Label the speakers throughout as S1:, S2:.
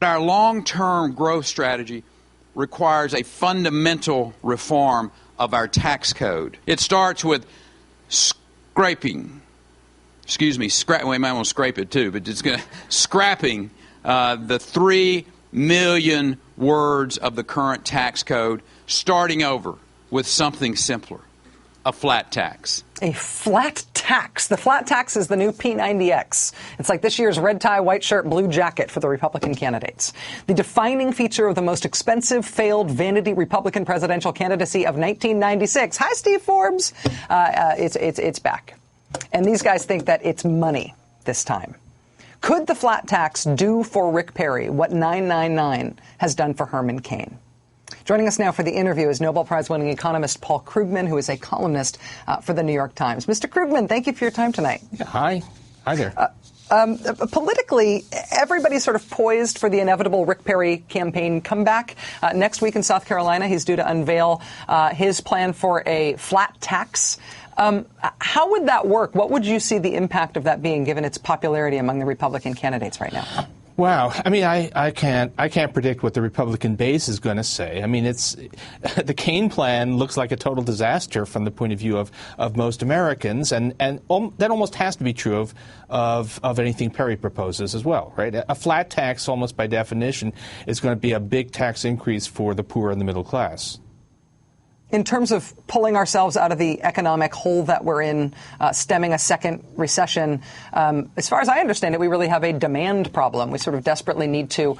S1: Our long-term growth strategy requires a fundamental reform of our tax code. It starts with scrapping the 3 million words of the current tax code, starting over with something simpler, a flat tax.
S2: A flat tax. The flat tax is the new P90X. It's like this year's red tie, white shirt, blue jacket for the Republican candidates. The defining feature of the most expensive, failed, vanity Republican presidential candidacy of 1996. Hi, Steve Forbes. It's back. And these guys think that it's money this time. Could the flat tax do for Rick Perry what 999 has done for Herman Cain? Joining us now for the interview is Nobel Prize-winning economist Paul Krugman, who is a columnist for the New York Times. Mr. Krugman, thank you for your time tonight.
S3: Yeah, hi. Hi there.
S2: Politically, everybody's sort of poised for the inevitable Rick Perry campaign comeback. Next week in South Carolina, he's due to unveil his plan for a flat tax. How would that work? What would you see the impact of that being, given its popularity among the Republican candidates right now?
S3: Wow. I mean, I can't predict what the Republican base is going to say. I mean, the Cain plan looks like a total disaster from the point of view of most Americans, and that almost has to be true of anything Perry proposes as well, right? A flat tax, almost by definition, is going to be a big tax increase for the poor and the middle class.
S2: In terms of pulling ourselves out of the economic hole that we're in, stemming a second recession, as far as I understand it, we really have a demand problem. We sort of desperately need to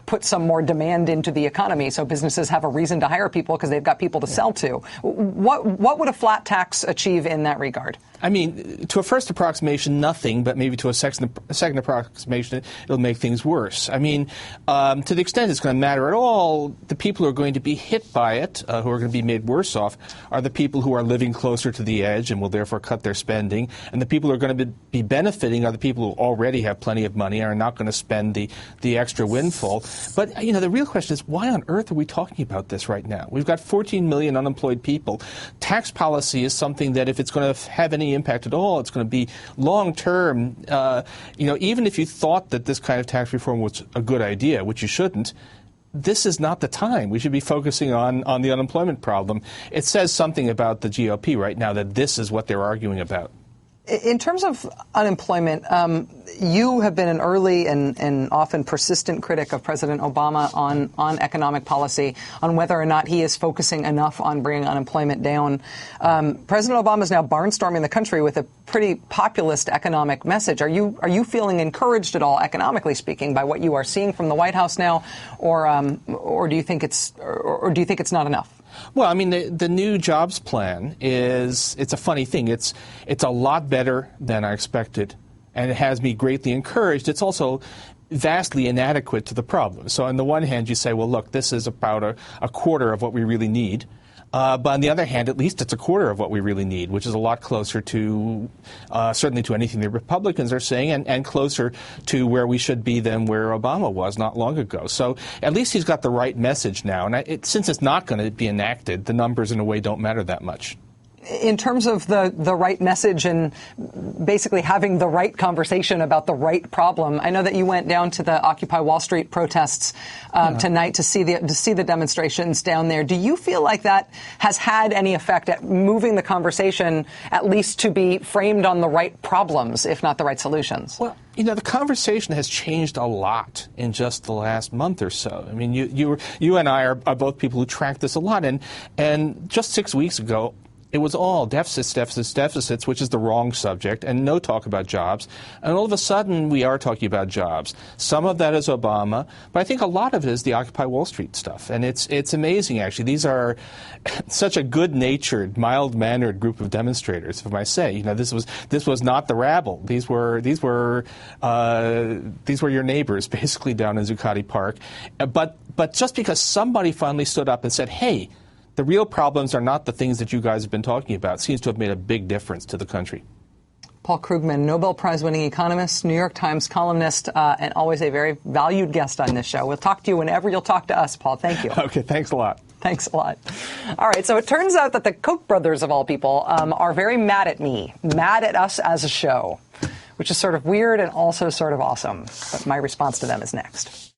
S2: put some more demand into the economy so businesses have a reason to hire people because they've got people to sell to. What would a flat tax achieve in that regard?
S3: I mean, to a first approximation, nothing, but maybe to a second approximation, it'll make things worse. I mean, to the extent it's going to matter at all, the people who are going to be hit by it, who are going to be made worse off, are the people who are living closer to the edge and will therefore cut their spending. And the people who are going to be benefiting are the people who already have plenty of money and are not going to spend the extra windfall. But, you know, the real question is, why on earth are we talking about this right now? We've got 14 million unemployed people. Tax policy is something that if it's going to have any impact at all, it's going to be long-term. You know, even if you thought that this kind of tax reform was a good idea, which you shouldn't, this is not the time. We should be focusing on the unemployment problem. It says something about the GOP right now that this is what they're arguing about.
S2: In terms of unemployment, you have been an early and often persistent critic of President Obama on economic policy, on whether or not he is focusing enough on bringing unemployment down. President Obama is now barnstorming the country with a pretty populist economic message. Are you feeling encouraged at all, economically speaking, by what you are seeing from the White House now, or do you think it's not enough?
S3: Well, I mean, the new jobs plan it's a funny thing. It's a lot better than I expected, and it has me greatly encouraged. It's also vastly inadequate to the problem. So on the one hand, you say, well, look, this is about a quarter of what we really need. But on the other hand, at least it's a quarter of what we really need, which is a lot closer to certainly to anything the Republicans are saying, and closer to where we should be than where Obama was not long ago. So at least he's got the right message now. And since it's not going to be enacted, the numbers in a way don't matter that much.
S2: In terms of the right message and basically having the right conversation about the right problem, I know that you went down to the Occupy Wall Street protests tonight to see the demonstrations down there. Do you feel like that has had any effect at moving the conversation, at least to be framed on the right problems, if not the right solutions?
S3: Well, you know, the conversation has changed a lot in just the last month or so. I mean, you and I are both people who track this a lot, and just 6 weeks ago, it was all deficits, which is the wrong subject, and no talk about jobs. And all of a sudden, we are talking about jobs. Some of that is Obama, but I think a lot of it is the Occupy Wall Street stuff. And it's amazing, actually. These are such a good-natured, mild-mannered group of demonstrators, if I may say. You know, this was not the rabble. These were your neighbors, basically, down in Zuccotti Park. But just because somebody finally stood up and said, hey, the real problems are not the things that you guys have been talking about, seems to have made a big difference to the country.
S2: Paul Krugman, Nobel Prize-winning economist, New York Times columnist, and always a very valued guest on this show. We'll talk to you whenever you'll talk to us, Paul. Thank you.
S3: Okay, thanks a lot.
S2: Thanks a lot. All right, so it turns out that the Koch brothers, of all people, are very mad at me, mad at us as a show, which is sort of weird and also sort of awesome. But my response to them is next.